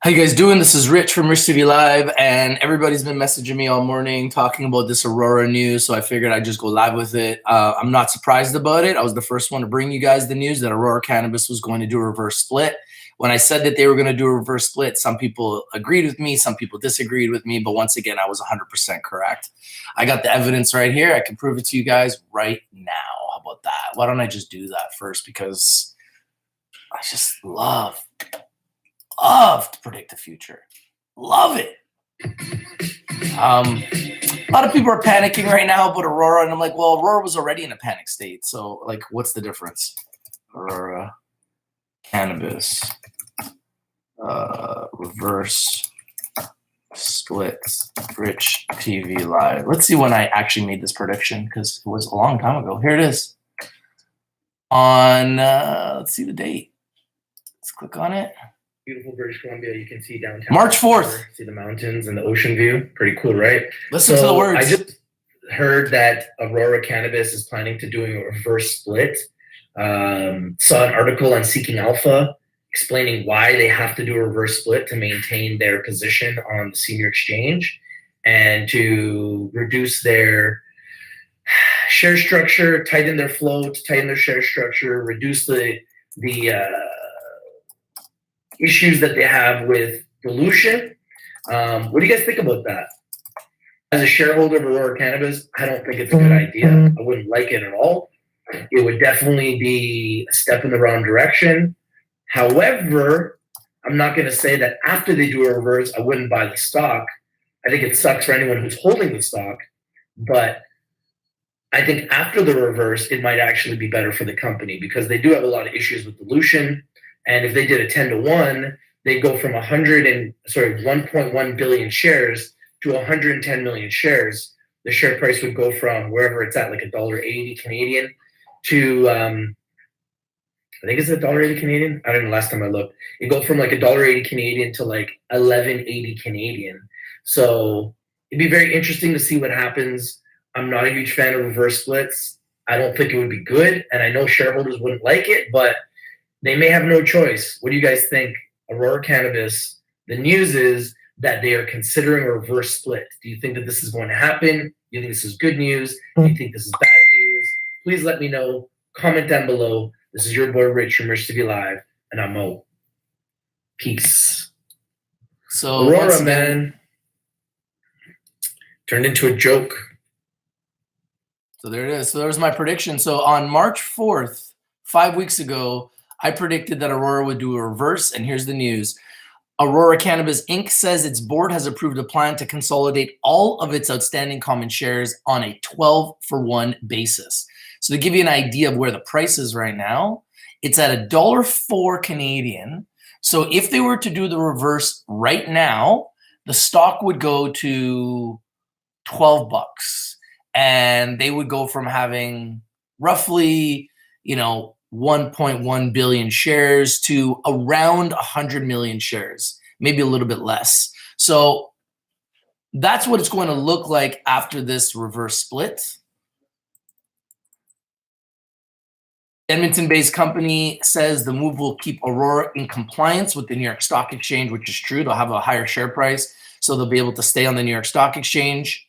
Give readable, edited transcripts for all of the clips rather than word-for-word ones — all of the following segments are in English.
How you guys doing? This is Rich from Rich TV Live, and everybody's been messaging me all morning talking about this Aurora news, so I figured I'd just go live with it. I'm not surprised about it. I was the first one to bring you guys the news that Aurora Cannabis was going to do a reverse split. When I said that they were going to do a reverse split, some people agreed with me, some people disagreed with me, but once again, I was 100% correct. I got the evidence right here. I can prove it to you guys right now. How about that? Why don't I just do that first? Because I just love to predict the future. Love it. A lot of people are panicking right now about Aurora, and I'm like, well, Aurora was already in a panic state. So, like, what's the difference? Aurora Cannabis reverse split Rich TV Live. Let's see when I actually made this prediction, because it was a long time ago. Here it is. On, let's see the date. Let's click on it. Beautiful British Columbia. You can see downtown. March 4th. See the mountains and the ocean view. Pretty cool, right? Listen to the words. I just heard that Aurora Cannabis is planning to do a reverse split. Saw an article on Seeking Alpha explaining why they have to do a reverse split to maintain their position on the senior exchange and to reduce their share structure, tighten their float, tighten their share structure, reduce the issues that they have with dilution. What do you guys think about that? As a shareholder of Aurora Cannabis, I don't think it's a good idea. I wouldn't like it at all. It would definitely be a step in the wrong direction. However, I'm not going to say that after they do a reverse, I wouldn't buy the stock. I think it sucks for anyone who's holding the stock, but I think after the reverse, it might actually be better for the company because they do have a lot of issues with dilution. And if they did a 10-to-1, they'd go from 1.1 billion shares to 110 million shares. The share price would go from wherever it's at, like $1.80 Canadian, to I think it's $1.80 Canadian. I don't know. Last time I looked, it go from like $1.80 Canadian to like 11.80 Canadian. So it'd be very interesting to see what happens. I'm not a huge fan of reverse splits. I don't think it would be good, and I know shareholders wouldn't like it, but they may have no choice. What do you guys think? Aurora Cannabis, the news is that they are considering a reverse split. Do you think that this is going to happen? Do you think this is good news? Do you think this is bad news? Please let me know. Comment down below. This is your boy Rich from Rich TV Live, and I'm Mo. Peace. So Aurora, man, turned into a joke. So there it is. So there's my prediction. So on March 4th, 5 weeks ago, I predicted that Aurora would do a reverse, and here's the news. Aurora Cannabis Inc. says its board has approved a plan to consolidate all of its outstanding common shares on a 12-for-1 basis. So to give you an idea of where the price is right now, it's at $1.04 Canadian. So if they were to do the reverse right now, the stock would go to $12, and they would go from having roughly, 1.1 billion shares to around 100 million shares, maybe a little bit less. So that's what it's going to look like after this reverse split. Edmonton-based company says the move will keep Aurora in compliance with the New York Stock Exchange, which is true. They'll have a higher share price, so they'll be able to stay on the New York Stock Exchange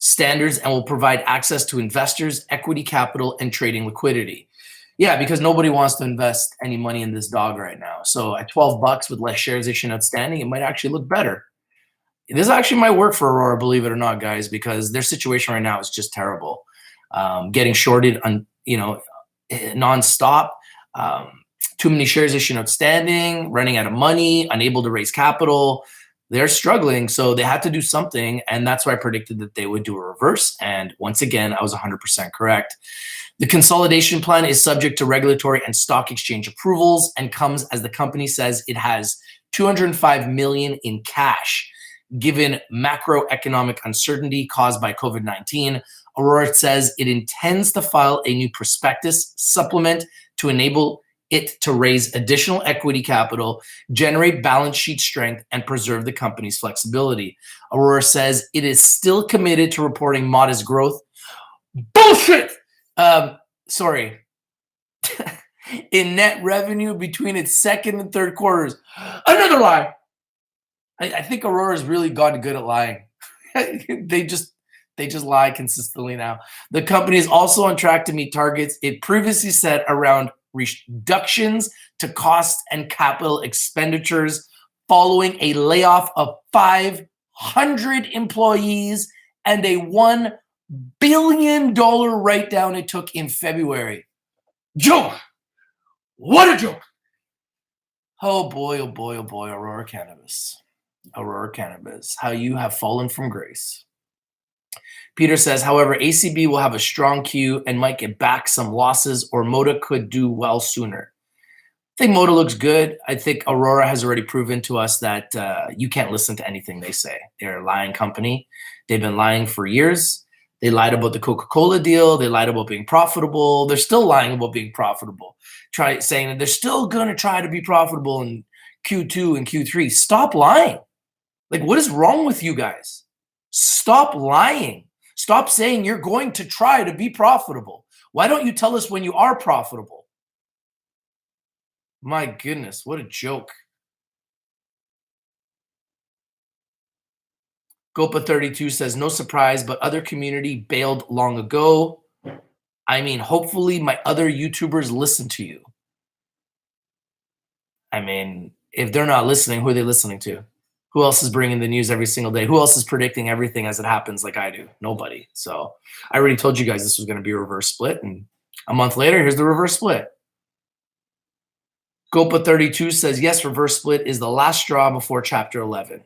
standards and will provide access to investors, equity capital, and trading liquidity. Yeah, because nobody wants to invest any money in this dog right now. So at $12 with less shares issued outstanding, it might actually look better. This actually might work for Aurora, believe it or not, guys, because their situation right now is just terrible. Getting shorted on, nonstop, too many shares issued outstanding, running out of money, unable to raise capital. They're struggling, so they had to do something, and that's why I predicted that they would do a reverse, and once again, I was 100% correct. The consolidation plan is subject to regulatory and stock exchange approvals and comes as the company says it has $205 million in cash. Given macroeconomic uncertainty caused by COVID-19, Aurora says it intends to file a new prospectus supplement to enable it to raise additional equity capital, generate balance sheet strength, and preserve the company's flexibility. Aurora says it is still committed to reporting modest growth. Bullshit! Sorry. in net revenue between its second and third quarters. Another lie. I think Aurora's really gotten good at lying. they just lie consistently now. The company is also on track to meet targets it previously set around reductions to cost and capital expenditures following a layoff of 500 employees and a $1 billion write-down it took in February. Joke! What a joke! Oh boy, oh boy, oh boy, Aurora Cannabis. Aurora Cannabis, how you have fallen from grace. Peter says, however, ACB will have a strong Q and might get back some losses, or Moda could do well sooner. I think Moda looks good. I think Aurora has already proven to us that you can't listen to anything they say. They're a lying company. They've been lying for years. They lied about the Coca-Cola deal. They lied about being profitable. They're still lying about being profitable. Saying that they're still going to try to be profitable in Q2 and Q3. Stop lying. Like, what is wrong with you guys? Stop lying. Stop saying you're going to try to be profitable. Why don't you tell us when you are profitable? My goodness, what a joke. Gopa32 says, no surprise, but other community bailed long ago. I mean, hopefully my other YouTubers listen to you. I mean, if they're not listening, who are they listening to? Who else is bringing the news every single day? Who else is predicting everything as it happens like I do? Nobody. So I already told you guys this was going to be a reverse split. And a month later, here's the reverse split. Gopa32 says, yes, reverse split is the last straw before Chapter 11.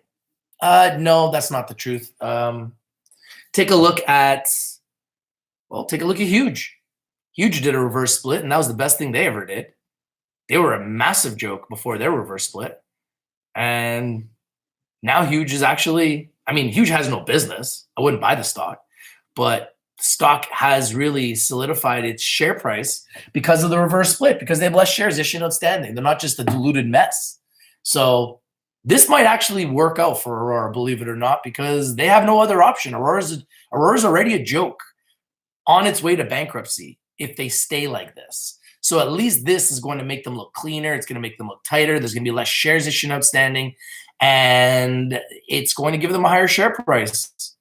No, that's not the truth. Take a look at Huge. Huge did a reverse split, and that was the best thing they ever did. They were a massive joke before their reverse split. And now Huge is actually, I mean, Huge has no business. I wouldn't buy the stock, but stock has really solidified its share price because of the reverse split, because they have less shares issued outstanding. They're not just a diluted mess. So this might actually work out for Aurora, believe it or not, because they have no other option. Aurora's already a joke on its way to bankruptcy if they stay like this. So at least this is going to make them look cleaner. It's going to make them look tighter. There's going to be less shares issued outstanding, and it's going to give them a higher share price.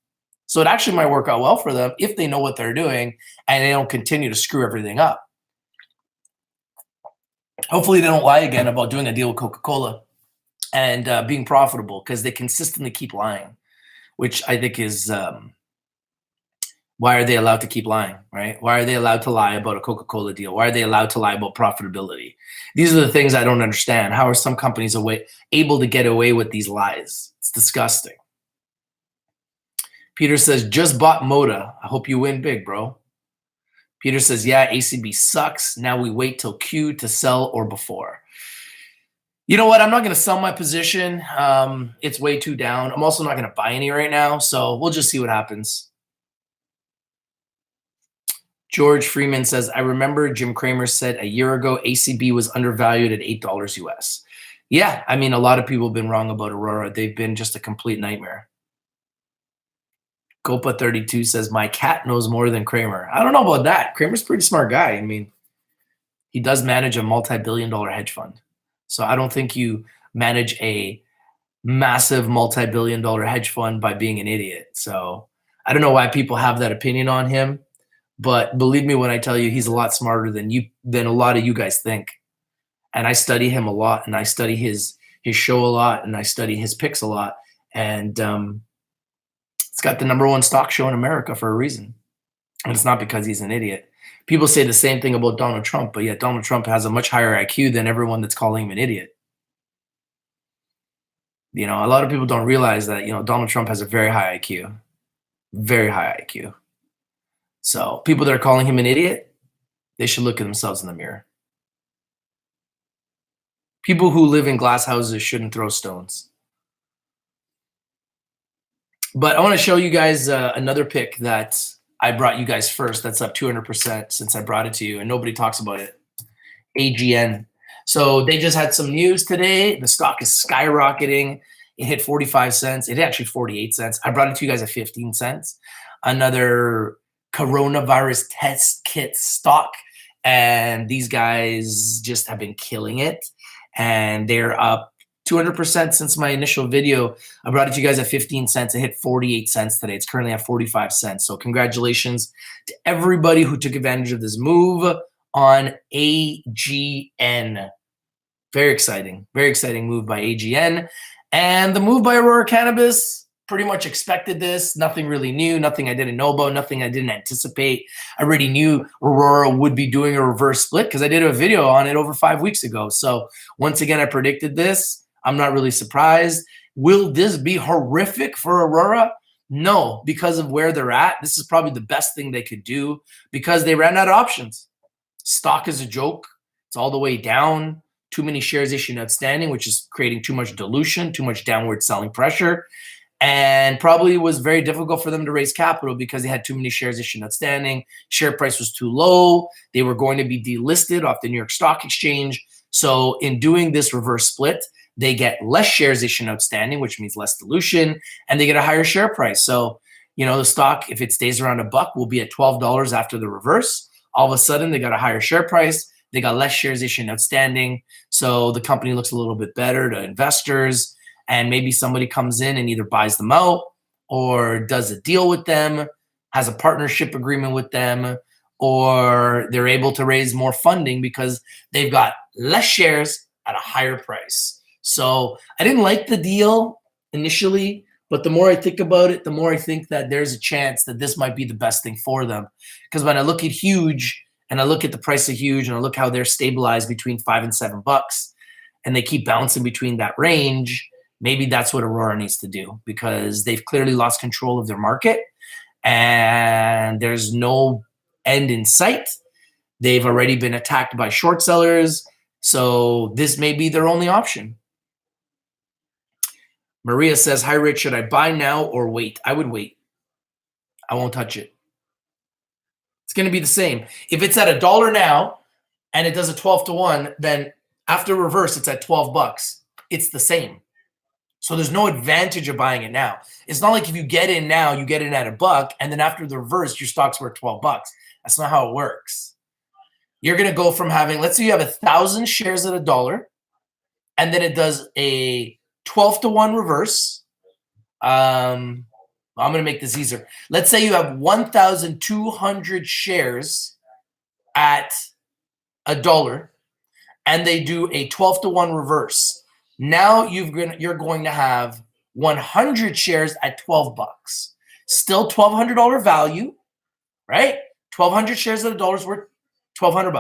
So it actually might work out well for them if they know what they're doing and they don't continue to screw everything up. Hopefully they don't lie again about doing a deal with Coca-Cola and being profitable, because they consistently keep lying, which I think is why are they allowed to keep lying, right? Why are they allowed to lie about a Coca-Cola deal? Why are they allowed to lie about profitability? These are the things I don't understand. How are some companies able to get away with these lies? It's disgusting. Peter says, just bought Moda. I hope you win big, bro. Peter says, yeah, ACB sucks. Now we wait till Q to sell or before. You know what? I'm not going to sell my position. It's way too down. I'm also not going to buy any right now. So we'll just see what happens. George Freeman says, I remember Jim Cramer said a year ago ACB was undervalued at $8 US. Yeah, I mean, a lot of people have been wrong about Aurora. They've been just a complete nightmare. Gopa32 says, my cat knows more than Cramer. I don't know about that. Cramer's a pretty smart guy. I mean, he does manage a multi-billion-dollar hedge fund. So I don't think you manage a massive multi-billion-dollar hedge fund by being an idiot. So I don't know why people have that opinion on him. But believe me when I tell you, he's a lot smarter than a lot of you guys think. And I study him a lot, and I study his show a lot, and I study his picks a lot. And it's got the #1 stock show in America for a reason. And it's not because he's an idiot. People say the same thing about Donald Trump, but yet Donald Trump has a much higher IQ than everyone that's calling him an idiot. You know, a lot of people don't realize that, Donald Trump has a very high IQ. Very high IQ. So people that are calling him an idiot, they should look at themselves in the mirror. People who live in glass houses shouldn't throw stones. But I want to show you guys another pick that I brought you guys first. That's up 200% since I brought it to you, and nobody talks about it. AGN. So they just had some news today. The stock is skyrocketing. It hit 45 cents. It hit actually 48 cents. I brought it to you guys at 15 cents. Another coronavirus test kit stock. and these guys just have been killing it, and they're up 200% since my initial video. I brought it to you guys at 15 cents. It hit 48 cents today. It's currently at 45 cents. So congratulations to everybody who took advantage of this move on AGN. Very exciting move by AGN. And the move by Aurora Cannabis, pretty much expected this. Nothing really new, nothing I didn't know about, nothing I didn't anticipate. I already knew Aurora would be doing a reverse split because I did a video on it over 5 weeks ago. So once again, I predicted this. I'm not really surprised. Will this be horrific for Aurora? No, because of where they're at. This is probably the best thing they could do because they ran out of options. Stock is a joke. It's all the way down. Too many shares issued outstanding, which is creating too much dilution, too much downward selling pressure, and probably was very difficult for them to raise capital because they had too many shares issued outstanding. Share price was too low. They were going to be delisted off the New York Stock Exchange. So in doing this reverse split, they get less shares issued outstanding, which means less dilution, and they get a higher share price. So, you know, the stock, if it stays around $1, will be at $12 after the reverse. All of a sudden, they got a higher share price. They got less shares issued outstanding. So the company looks a little bit better to investors, and maybe somebody comes in and either buys them out or does a deal with them, has a partnership agreement with them, or they're able to raise more funding because they've got less shares at a higher price. So I didn't like the deal initially, but the more I think about it, the more I think that there's a chance that this might be the best thing for them. Because when I look at Huge and I look at the price of Huge and I look how they're stabilized between $5 and $7 and they keep bouncing between that range, maybe that's what Aurora needs to do because they've clearly lost control of their market and there's no end in sight. They've already been attacked by short sellers. So this may be their only option. Maria says, hi, Rich, should I buy now or wait? I would wait. I won't touch it. It's going to be the same. If it's at $1 now and it does a 12-to-1, then after reverse, it's at $12. It's the same. So there's no advantage of buying it now. It's not like if you get in now, you get in at $1, and then after the reverse, your stock's worth $12. That's not how it works. You're going to go from having, let's say you have 1,000 shares at $1, and then it does a 12-to-1 reverse. I'm going to make this easier. Let's say you have 1,200 shares at $1, and they do a 12-to-1 reverse. Now you're going to have 100 shares at $12. Still $1,200 value, right? 1,200 shares at $1 is worth $1,200.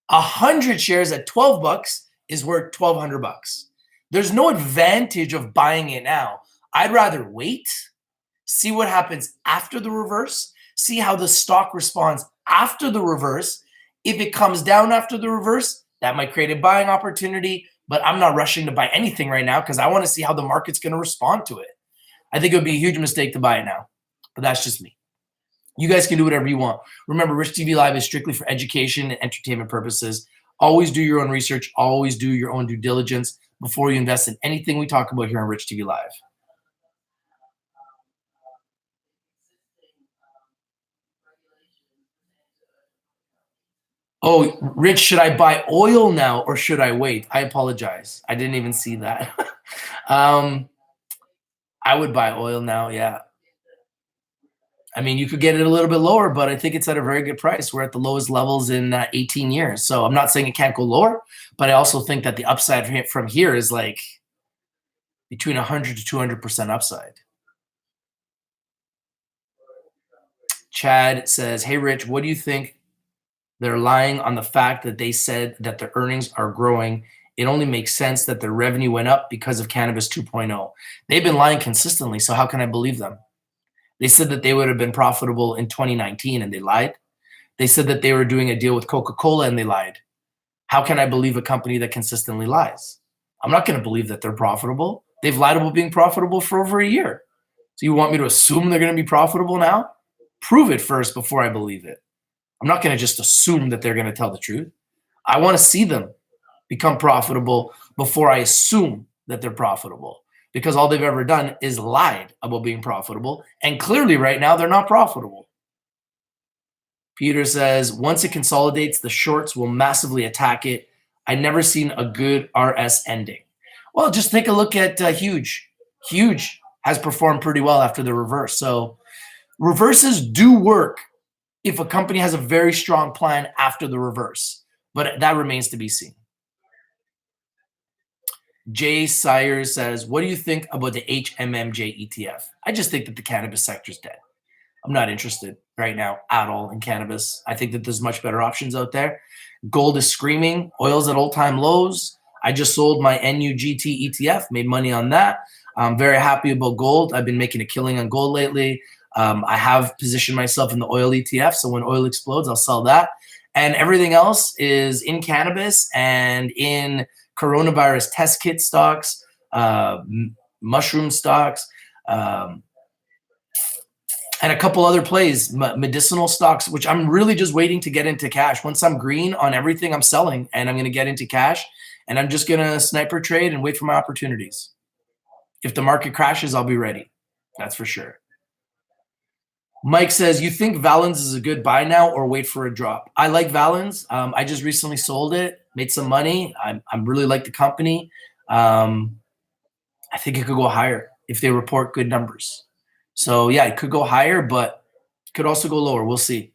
100 shares at $12 is worth $1,200. There's no advantage of buying it now. I'd rather wait, see what happens after the reverse, see how the stock responds after the reverse. If it comes down after the reverse, that might create a buying opportunity, but I'm not rushing to buy anything right now because I want to see how the market's going to respond to it. I think it would be a huge mistake to buy it now, but that's just me. You guys can do whatever you want. Remember, Rich TV Live is strictly for education and entertainment purposes. Always do your own research. Always do your own due diligence before you invest in anything we talk about here on Rich TV Live. Oh, Rich, should I buy oil now or should I wait? I apologize. I didn't even see that. I would buy oil now, yeah. I mean, you could get it a little bit lower, but I think it's at a very good price. We're at the lowest levels in 18 years. So I'm not saying it can't go lower, but I also think that the upside from here is like between 100 to 200% upside. Chad says, hey, Rich, what do you think? They're lying on the fact that they said that their earnings are growing. It only makes sense that their revenue went up because of Cannabis 2.0. They've been lying consistently, so how can I believe them? They said that they would have been profitable in 2019 and they lied. They said that they were doing a deal with Coca-Cola and they lied. How can I believe a company that consistently lies? I'm not going to believe that they're profitable. They've lied about being profitable for over a year. So you want me to assume they're going to be profitable now? Prove it first before I believe it. I'm not going to just assume that they're going to tell the truth. I want to see them become profitable before I assume that they're profitable, because all they've ever done is lied about being profitable. And clearly right now they're not profitable. Peter says, once it consolidates, the shorts will massively attack it. I never seen a good RS ending. Well, just take a look at Huge. Huge has performed pretty well after the reverse. So reverses do work if a company has a very strong plan after the reverse, but that remains to be seen. Jay Sires says, what do you think about the HMMJ ETF? I just think that the cannabis sector is dead. I'm not interested right now at all in cannabis. I think that there's much better options out there. Gold is screaming. Oil's at all-time lows. I just sold my NUGT ETF, made money on that. I'm very happy about gold. I've been making a killing on gold lately. I have positioned myself in the oil ETF, so when oil explodes, I'll sell that. And everything else is in cannabis and in coronavirus test kit stocks, mushroom stocks, and a couple other plays, medicinal stocks, which I'm really just waiting to get into cash. Once I'm green on everything, I'm selling, and I'm going to get into cash, and I'm just going to sniper trade and wait for my opportunities. If the market crashes, I'll be ready. That's for sure. Mike says, you think Valens is a good buy now or wait for a drop? I like Valens. I just recently sold it, made some money. I really like the company. I think it could go higher if they report good numbers. So, yeah, it could go higher, but it could also go lower. We'll see.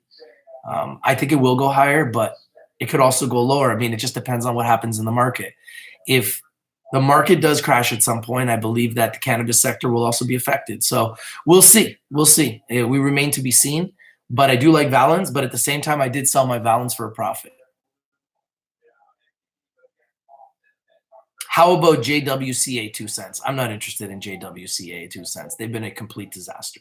I think it will go higher, but it could also go lower. I mean, it just depends on what happens in the market. If the market does crash at some point, I believe that the cannabis sector will also be affected. So we'll see. We'll see. We remain to be seen. But I do like Valens, but at the same time, I did sell my Valens for a profit. How about JWCA 2 cents? I'm not interested in JWCA 2 cents. They've been a complete disaster.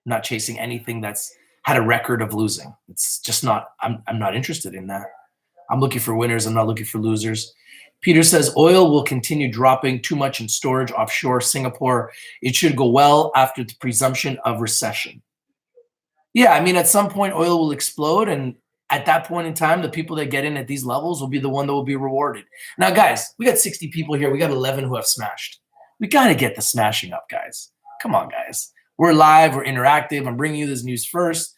I'm not chasing anything that's had a record of losing. It's just not, I'm not interested in that. I'm looking for winners. I'm not looking for losers. Peter says oil will continue dropping too much in storage offshore Singapore. It should go well after the presumption of recession. Yeah, I mean, at some point oil will explode, and at that point in time, the people that get in at these levels will be the one that will be rewarded. Now, guys, we got 60 people here. We got 11 who have smashed. We got to get the smashing up, guys. Come on, guys. We're live. We're interactive. I'm bringing you this news first.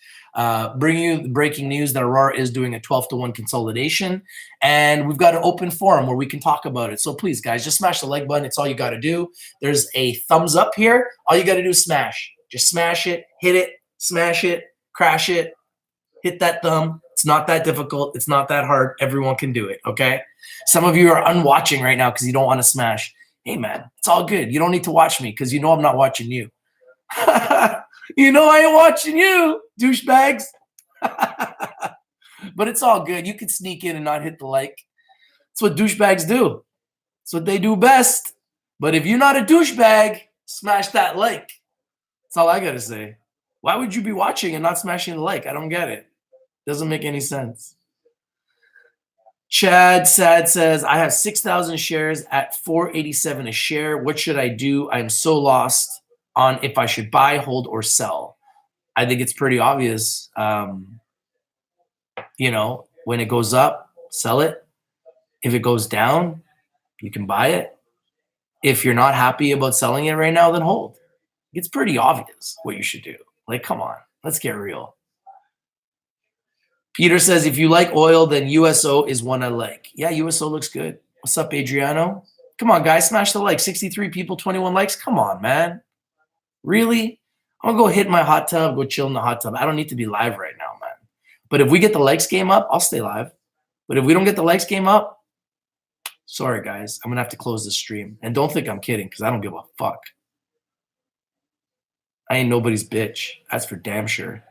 Bringing you the breaking news that Aurora is doing a 12-to-1 consolidation. And we've got an open forum where we can talk about it. So please, guys, just smash the like button. It's all you got to do. There's a thumbs up here. All you got to do is smash. Just smash it, hit it, smash it, crash it, hit that thumb. It's not that difficult. It's not that hard. Everyone can do it, okay? Some of you are unwatching right now because you don't want to smash. Hey, man, it's all good. You don't need to watch me because you know I'm not watching you. You know I ain't watching you, douchebags. But it's all good. You can sneak in and not hit the like. That's what douchebags do. That's what they do best. But if you're not a douchebag, smash that like. That's all I got to say. Why would you be watching and not smashing the like? I don't get it. Doesn't make any sense. Chad Sad says, I have 6,000 shares at $4.87 a share. What should I do? I'm so lost on if I should buy, hold, or sell. I think it's pretty obvious. You know, when it goes up, sell it. If it goes down, you can buy it. If you're not happy about selling it right now, then hold. It's pretty obvious what you should do. Like, come on, let's get real. Peter says, if you like oil, then USO is one I like. Yeah, USO looks good. What's up, Adriano? Come on, guys, smash the like. 63 people, 21 likes. Come on, man. Really? I'm going to go hit my hot tub, go chill in the hot tub. I don't need to be live right now, man. But if we get the likes game up, I'll stay live. But if we don't get the likes game up, sorry, guys. I'm going to have to close the stream. And don't think I'm kidding because I don't give a fuck. I ain't nobody's bitch. That's for damn sure.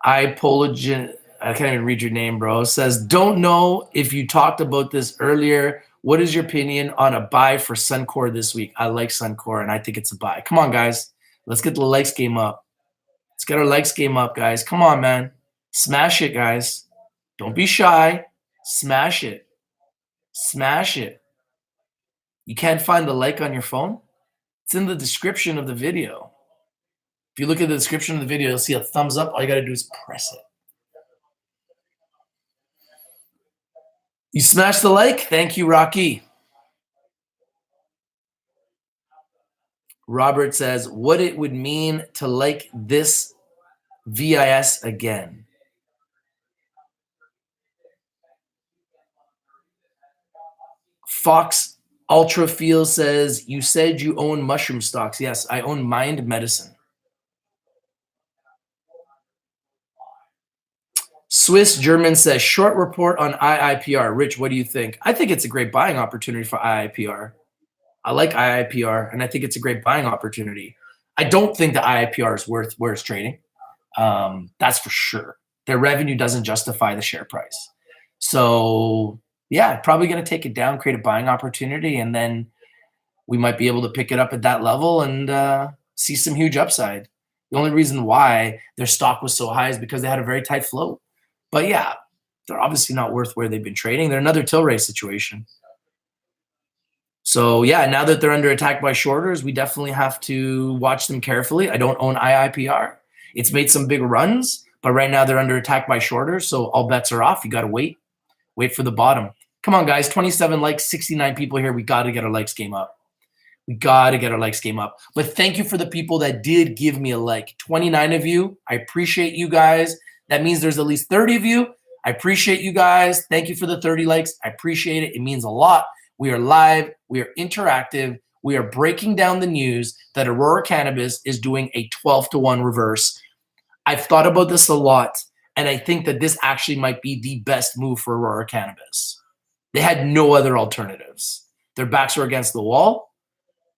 I can't even read your name, bro. Says, don't know if you talked about this earlier. What is your opinion on a buy for Suncor this week? I like Suncor, and I think it's a buy. Come on, guys. Let's get the likes game up. Let's get our likes game up, guys. Come on, man. Smash it, guys. Don't be shy. Smash it. Smash it. You can't find the like on your phone? It's in the description of the video. If you look at the description of the video, you'll see a thumbs up. All you got to do is press it. You smashed the like? Thank you, Rocky. Robert says, what it would mean to like this VIS again. Fox Ultrafield says, you said you own mushroom stocks. Yes, I own Mind Medicine. Swiss German says, short report on IIPR. Rich, what do you think? I think it's a great buying opportunity for IIPR. I like IIPR, and I think it's a great buying opportunity. I don't think the IIPR is worth where it's trading. That's for sure. Their revenue doesn't justify the share price. So yeah, probably going to take it down, create a buying opportunity, and then we might be able to pick it up at that level and see some huge upside. The only reason why their stock was so high is because they had a very tight float. But yeah, they're obviously not worth where they've been trading. They're another Tilray situation. So yeah, now that they're under attack by shorters, we definitely have to watch them carefully. I don't own IIPR. It's made some big runs, but right now they're under attack by shorters, so all bets are off. You got to wait for the bottom. Come on, guys, 27 likes, 69 people here. We got to get our likes game up. We got to get our likes game up. But thank you for the people that did give me a like. 29 of you. I appreciate you guys. That means there's at least 30 of you. I appreciate you guys. Thank you for the 30 likes. I appreciate it. It means a lot. We are live. We are interactive. We are breaking down the news that Aurora Cannabis is doing a 12-to-1 reverse. I've thought about this a lot, and I think that this actually might be the best move for Aurora Cannabis. They had no other alternatives. Their backs were against the wall,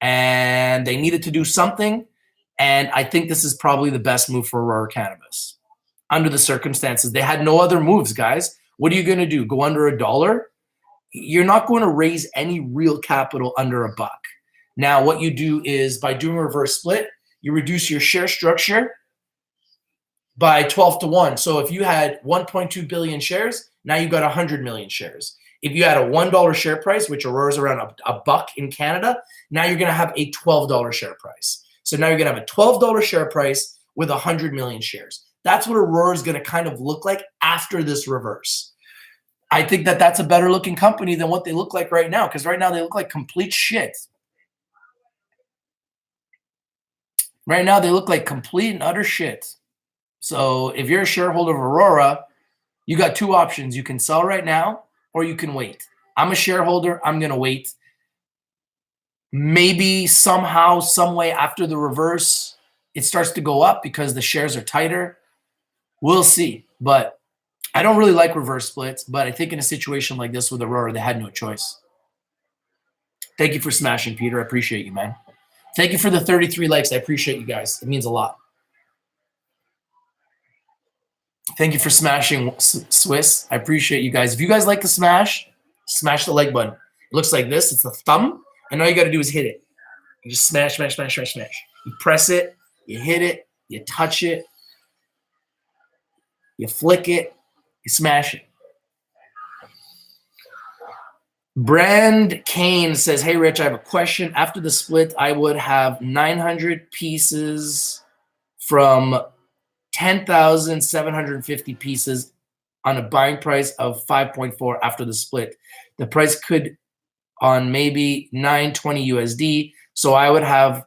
and they needed to do something, and I think this is probably the best move for Aurora Cannabis. Under the circumstances, they had no other moves, guys. What are you going to do? Go under $1? You're not going to raise any real capital under $1. Now, what you do is by doing a reverse split, you reduce your share structure by 12-to-1. So if you had 1.2 billion shares, now you got 100 million shares. If you had a $1 share price, which Aurora is around $1 in Canada, now you're going to have a $12 share price. So now you're going to have a $12 share price with 100 million shares. That's what Aurora is going to kind of look like after this reverse. I think that that's a better looking company than what they look like right now, because right now they look like complete shit. Right now they look like complete and utter shit. So if you're a shareholder of Aurora, you got two options. You can sell right now or you can wait. I'm a shareholder. I'm going to wait. Maybe somehow, some way after the reverse, it starts to go up because the shares are tighter. We'll see. But I don't really like reverse splits, but I think in a situation like this with Aurora, they had no choice. Thank you for smashing, Peter. I appreciate you, man. Thank you for the 33 likes. I appreciate you guys. It means a lot. Thank you for smashing, Swiss. I appreciate you guys. If you guys like to smash the like button. It looks like this. It's the thumb. And all you got to do is hit it. You just smash, smash, smash, smash, smash. You press it. You hit it. You touch it. You flick it. You smash it. Brand Kane says, hey, Rich, I have a question. After the split, I would have 900 pieces from 10,750 pieces on a buying price of 5.4 after the split. The price could on maybe 920 USD. So I would have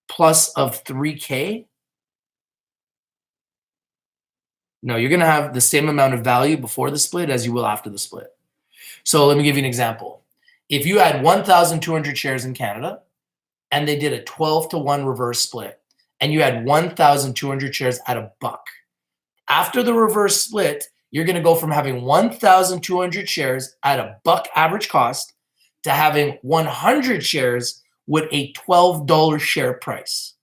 plus of 3K. No, you're going to have the same amount of value before the split as you will after the split. So let me give you an example. If you had 1,200 shares in Canada and they did a 12-to-1 reverse split and you had 1,200 shares at $1, after the reverse split, you're going to go from having 1,200 shares at $1 average cost to having 100 shares with a $12 share price.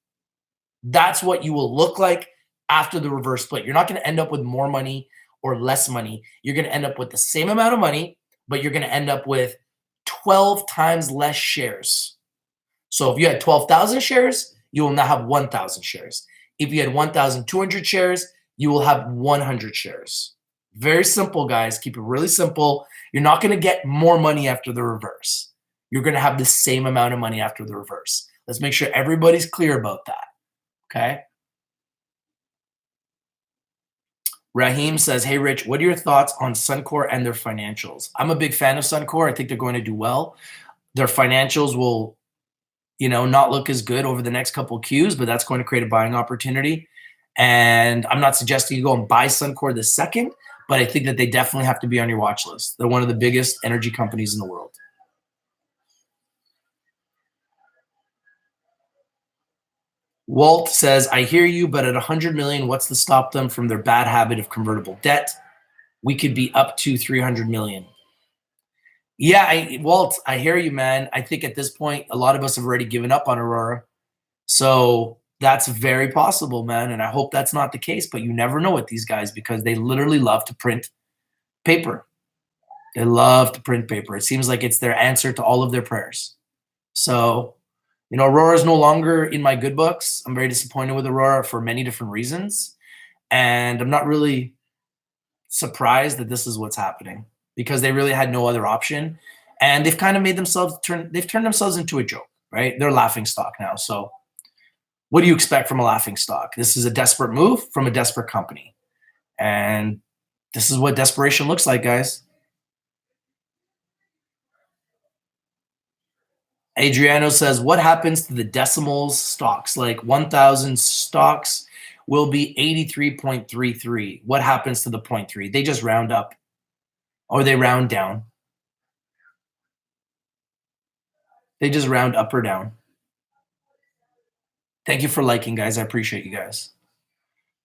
That's what you will look like after the reverse split. You're not going to end up with more money or less money. You're going to end up with the same amount of money, but you're going to end up with 12 times less shares. So if you had 12,000 shares, you will now have 1,000 shares. If you had 1,200 shares, you will have 100 shares. Very simple, guys. Keep it really simple. You're not going to get more money after the reverse. You're going to have the same amount of money after the reverse. Let's make sure everybody's clear about that. Okay? Raheem says, hey, Rich, what are your thoughts on Suncor and their financials? I'm a big fan of Suncor. I think they're going to do well. Their financials will not look as good over the next couple of Qs, but that's going to create a buying opportunity. And I'm not suggesting you go and buy Suncor this second, but I think that they definitely have to be on your watch list. They're one of the biggest energy companies in the world. Walt says, I hear you, but at 100 million, what's to stop them from their bad habit of convertible debt? We could be up to 300 million. Yeah, Walt, I hear you, man. I think at this point, a lot of us have already given up on Aurora. So that's very possible, man. And I hope that's not the case, but you never know with these guys because they literally love to print paper. They love to print paper. It seems like it's their answer to all of their prayers. So, Aurora is no longer in my good books. I'm very disappointed with Aurora for many different reasons. And I'm not really surprised that this is what's happening because they really had no other option. And they've kind of made themselves turned themselves into a joke, right? They're a laughing stock now. So what do you expect from a laughing stock? This is a desperate move from a desperate company. And this is what desperation looks like, guys. Adriano says, what happens to the decimals stocks? Like 1,000 stocks will be 83.33. What happens to the 0.3? They just round up or they round down. They just round up or down. Thank you for liking, guys. I appreciate you guys.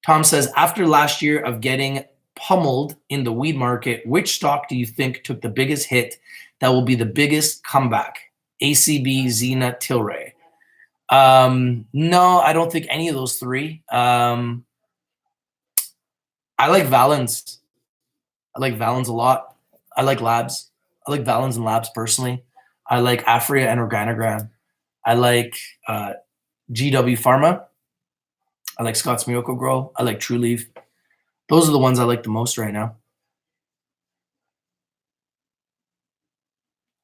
Tom says, after last year of getting pummeled in the weed market, which stock do you think took the biggest hit that will be the biggest comeback? ACB, Xena, Tilray. No, I don't think any of those three. I like Valens. I like Valens a lot. I like Labs. I like Valens and Labs personally. I like Afria and Organogram. I like GW Pharma. I like Scott's Miracle Grow. I like True Leaf. Those are the ones I like the most right now.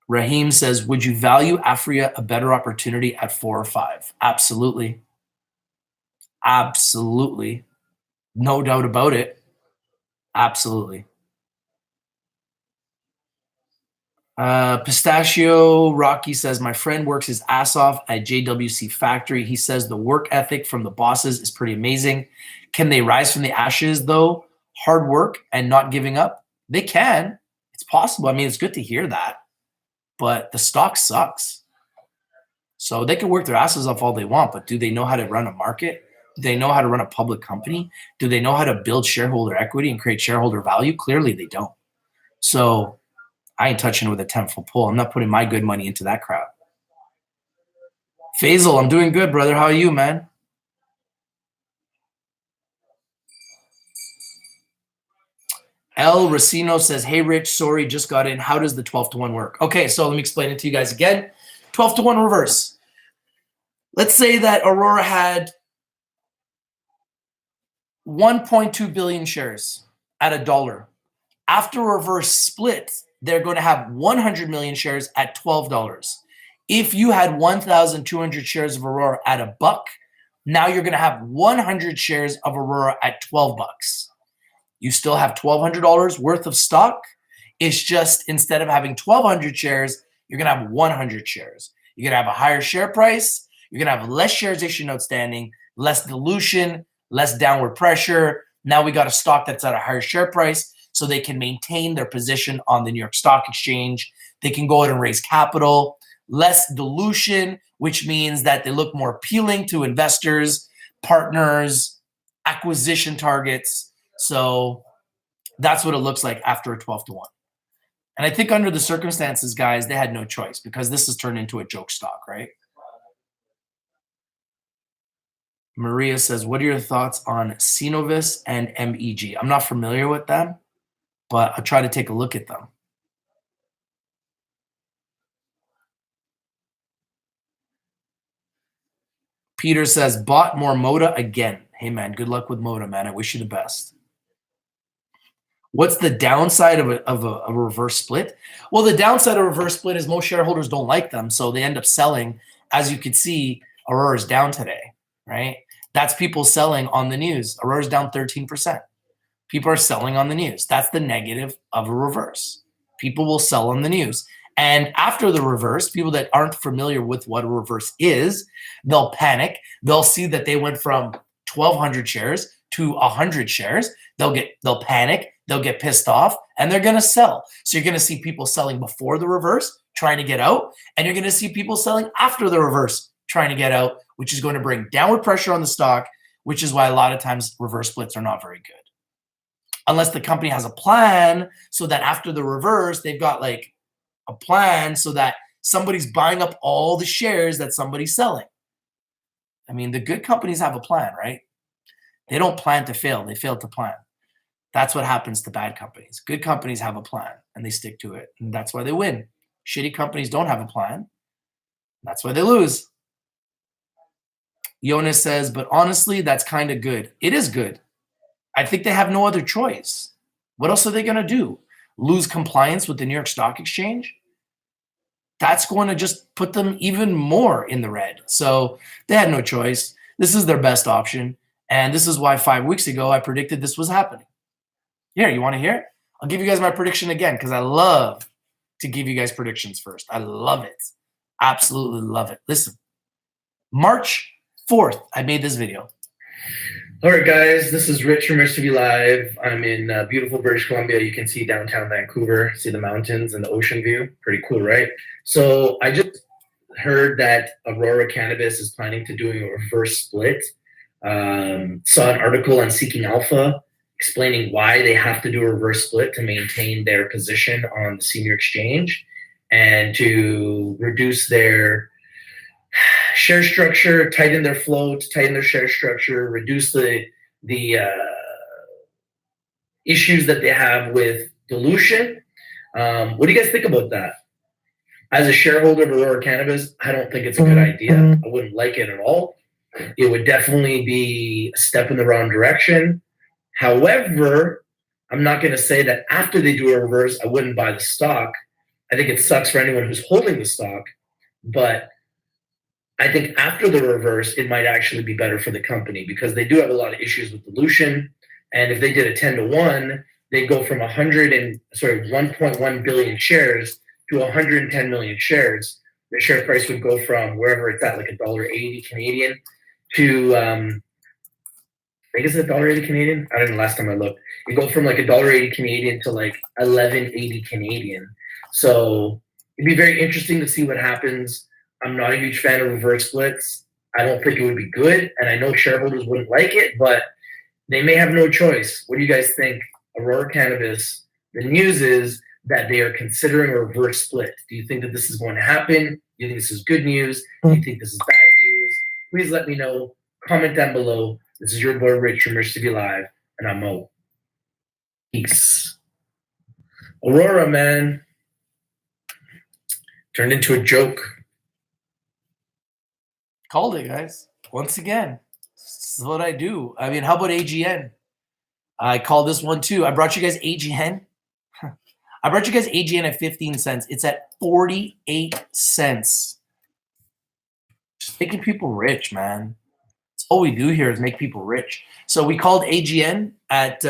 Raheem says, would you value Afria a better opportunity at 4 or 5? Absolutely. Absolutely. No doubt about it. Absolutely. Pistachio Rocky says, my friend works his ass off at JWC Factory. He says the work ethic from the bosses is pretty amazing. Can they rise from the ashes, though? Hard work and not giving up? They can. It's possible. I mean, it's good to hear that. But the stock sucks. So they can work their asses off all they want, but do they know how to run a market? Do they know how to run a public company? Do they know how to build shareholder equity and create shareholder value? Clearly they don't. So I ain't touching it with a 10-foot pole. I'm not putting my good money into that crowd. Faisal, I'm doing good, brother. How are you, man? El Racino says, hey, Rich, sorry, just got in. How does the 12-to-1 work? Okay, so let me explain it to you guys again. 12-to-1 reverse. Let's say that Aurora had 1.2 billion shares at $1. After reverse split, they're going to have 100 million shares at $12. If you had 1,200 shares of Aurora at $1, now you're going to have 100 shares of Aurora at $12. You still have $1,200 worth of stock. It's just instead of having 1,200 shares, you're going to have 100 shares. You're going to have a higher share price. You're going to have less shares issued outstanding, less dilution, less downward pressure. Now we got a stock that's at a higher share price so they can maintain their position on the New York Stock Exchange. They can go out and raise capital, less dilution, which means that they look more appealing to investors, partners, acquisition targets. So that's what it looks like after a 12-to-1. And I think under the circumstances, guys, they had no choice because this has turned into a joke stock, right? Maria says, what are your thoughts on Cenovus and MEG? I'm not familiar with them, but I'll try to take a look at them. Peter says, bought more Moda again. Hey, man, good luck with Moda, man. I wish you the best. What's the downside of a reverse split? Well, the downside of a reverse split is most shareholders don't like them, so they end up selling. As you can see, Aurora's down today, right? That's people selling on the news. Aurora's down 13%. People are selling on the news. That's the negative of a reverse. People will sell on the news. And after the reverse, people that aren't familiar with what a reverse is, they'll panic. They'll see that they went from 1,200 shares to 100 shares. They'll panic. They'll get pissed off, and they're going to sell. So you're going to see people selling before the reverse, trying to get out, and you're going to see people selling after the reverse, trying to get out, which is going to bring downward pressure on the stock, which is why a lot of times reverse splits are not very good. Unless the company has a plan so that after the reverse, they've got like a plan so that somebody's buying up all the shares that somebody's selling. I mean, the good companies have a plan, right? They don't plan to fail. They fail to plan. That's what happens to bad companies. Good companies have a plan and they stick to it. And that's why they win. Shitty companies don't have a plan. That's why they lose. Jonas says, but honestly, that's kind of good. It is good. I think they have no other choice. What else are they going to do? Lose compliance with the New York Stock Exchange? That's going to just put them even more in the red. So they had no choice. This is their best option. And this is why 5 weeks ago, I predicted this was happening. Here, you want to hear it? I'll give you guys my prediction again because I love to give you guys predictions first. I love it. Absolutely love it. Listen, March 4th, I made this video. All right, guys, this is Rich from Rich TV Live. I'm in beautiful British Columbia. You can see downtown Vancouver, see the mountains and the ocean view. Pretty cool, right? So I just heard that Aurora Cannabis is planning to do a reverse split. Saw an article on Seeking Alpha explaining why they have to do a reverse split to maintain their position on the senior exchange and to reduce their share structure, tighten their float, tighten their share structure, reduce the issues that they have with dilution. What do you guys think about that? As a shareholder of Aurora Cannabis, I don't think it's a good idea. I wouldn't like it at all. It would definitely be a step in the wrong direction. However, I'm not going to say that after they do a reverse, I wouldn't buy the stock. I think it sucks for anyone who's holding the stock, but I think after the reverse, it might actually be better for the company because they do have a lot of issues with dilution. And if they did a 10-to-1, they'd go from 1.1 billion shares to 110 million shares. The share price would go from wherever it's at, like $1.80 Canadian, to I think it's $1.80 Canadian. I don't know. Last time I looked, you go from like $1.80 Canadian to like 11.80 Canadian. So it'd be very interesting to see what happens. I'm not a huge fan of reverse splits. I don't think it would be good, and I know shareholders wouldn't like it, but they may have no choice. What do you guys think? Aurora Cannabis, the news is that they are considering a reverse split. Do you think that this is going to happen? Do you think this is good news? Do you think this is bad news? Please let me know. Comment down below. This is your boy Rich from Rich TV Live, and I'm Mo. Peace. Aurora, man, turned into a joke. Called it, guys. Once again, this is what I do. I mean, how about AGN? I called this one too. I brought you guys AGN. I brought you guys AGN at 15 cents. It's at 48 cents. Just making people rich, man. That's all we do here is make people rich. So we called AGN at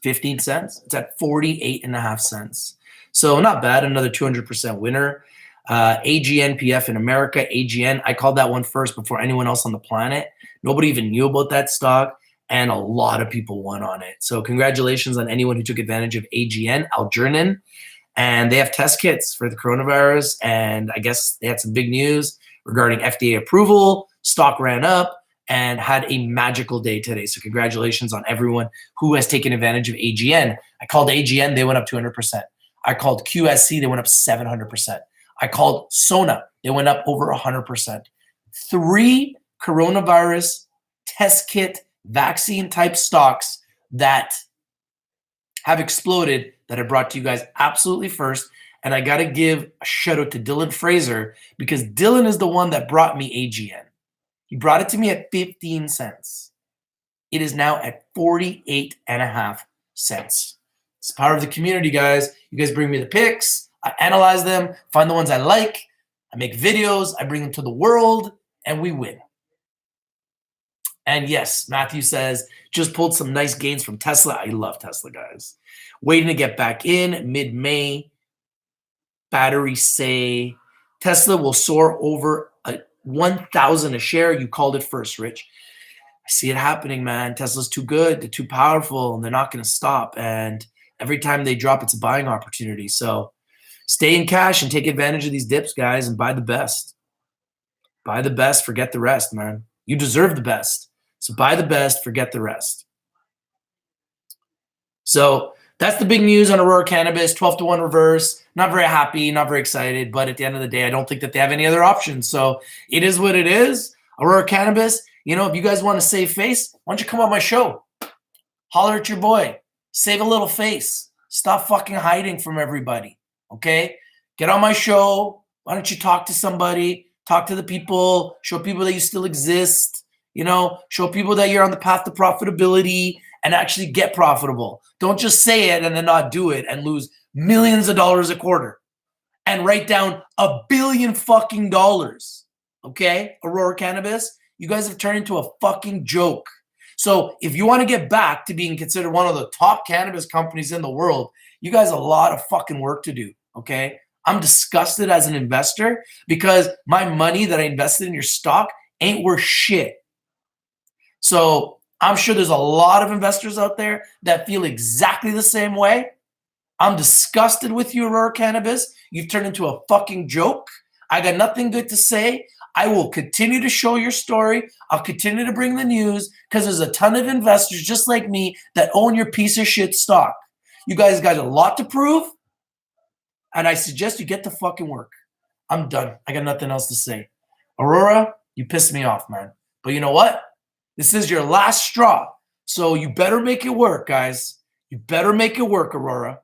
15 cents. It's at 48.5 cents. So not bad. Another 200% winner. AGNPF in America, AGN. I called that one first before anyone else on the planet. Nobody even knew about that stock, and a lot of people won on it. So congratulations on anyone who took advantage of AGN, Algernon. And they have test kits for the coronavirus, and I guess they had some big news regarding FDA approval. Stock ran up and had a magical day today. So congratulations on everyone who has taken advantage of AGN. I called AGN, they went up 200%. I called QSC, they went up 700%. I called Sona. They went up over 100%. 3 coronavirus test kit vaccine type stocks that have exploded that I brought to you guys absolutely first. And I got to give a shout out to Dylan Fraser because Dylan is the one that brought me AGN. He brought it to me at 15 cents. It is now at 48.5 cents. It's the power of the community, guys. You guys bring me the picks. I analyze them, find the ones I like. I make videos. I bring them to the world, and we win. And yes, Matthew says, just pulled some nice gains from Tesla. I love Tesla, guys. Waiting to get back in mid-May. batteries say Tesla will soar over 1,000 a share. You called it first, Rich. I see it happening, man. Tesla's too good. They're too powerful, and they're not going to stop. And every time they drop, it's a buying opportunity. So stay in cash and take advantage of these dips, guys, and buy the best. Buy the best, forget the rest, man. You deserve the best. So buy the best, forget the rest. So that's the big news on Aurora Cannabis, 12-to-1 reverse. Not very happy, not very excited, but at the end of the day, I don't think that they have any other options. So it is what it is. Aurora Cannabis, you know, if you guys want to save face, why don't you come on my show? Holler at your boy. Save a little face. Stop fucking hiding from everybody, okay? Get on my show. Why don't you talk to somebody? Talk to the people. Show people that you still exist. You know, show people that you're on the path to profitability and actually get profitable. Don't just say it and then not do it and lose millions of dollars a quarter and write down $1 billion fucking dollars. Okay, Aurora Cannabis, you guys have turned into a fucking joke. So if you want to get back to being considered one of the top cannabis companies in the world, you guys have a lot of fucking work to do, okay? I'm disgusted as an investor because my money that I invested in your stock ain't worth shit. So I'm sure there's a lot of investors out there that feel exactly the same way. I'm disgusted with you, Aurora Cannabis. You've turned into a fucking joke. I got nothing good to say. I will continue to show your story. I'll continue to bring the news because there's a ton of investors just like me that own your piece of shit stock. You guys got a lot to prove, and I suggest you get to fucking work. I'm done. I got nothing else to say. Aurora, you pissed me off, man. But you know what? This is your last straw. So you better make it work, guys. You better make it work, Aurora.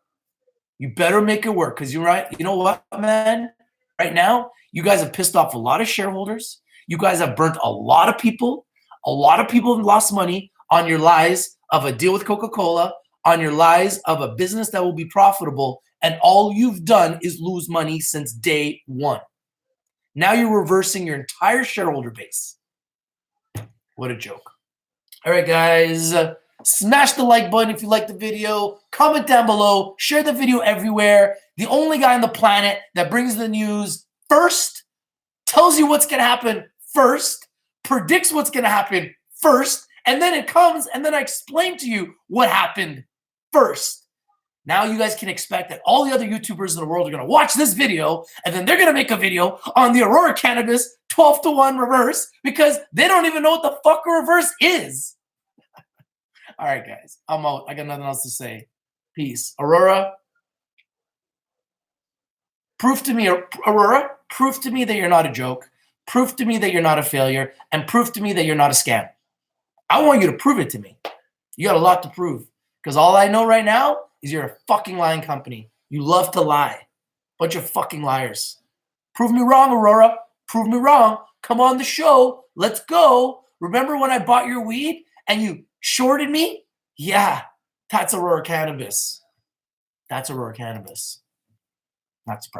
You better make it work because you're right. You know what, man? Right now, you guys have pissed off a lot of shareholders. You guys have burnt a lot of people. A lot of people have lost money on your lies of a deal with Coca-Cola, on your lies of a business that will be profitable, and all you've done is lose money since day one. Now you're reversing your entire shareholder base. What a joke. All right, guys. Smash the like button if you like the video. Comment down below. Share the video everywhere. The only guy on the planet that brings the news first, tells you what's going to happen first, predicts what's going to happen first, and then it comes, and then I explain to you what happened first. Now you guys can expect that all the other YouTubers in the world are going to watch this video, and then they're going to make a video on the Aurora Cannabis 12-to-1 reverse because they don't even know what the fuck a reverse is. All right, guys. I'm out. I got nothing else to say. Peace. Aurora, prove to me that you're not a joke. Prove to me that you're not a failure. And prove to me that you're not a scam. I want you to prove it to me. You got a lot to prove. Because all I know right now is you're a fucking lying company. You love to lie. Bunch of fucking liars. Prove me wrong, Aurora. Prove me wrong. Come on the show. Let's go. Remember when I bought your weed and you shorted me? Yeah, that's Aurora Cannabis. That's Aurora Cannabis. Not surprised.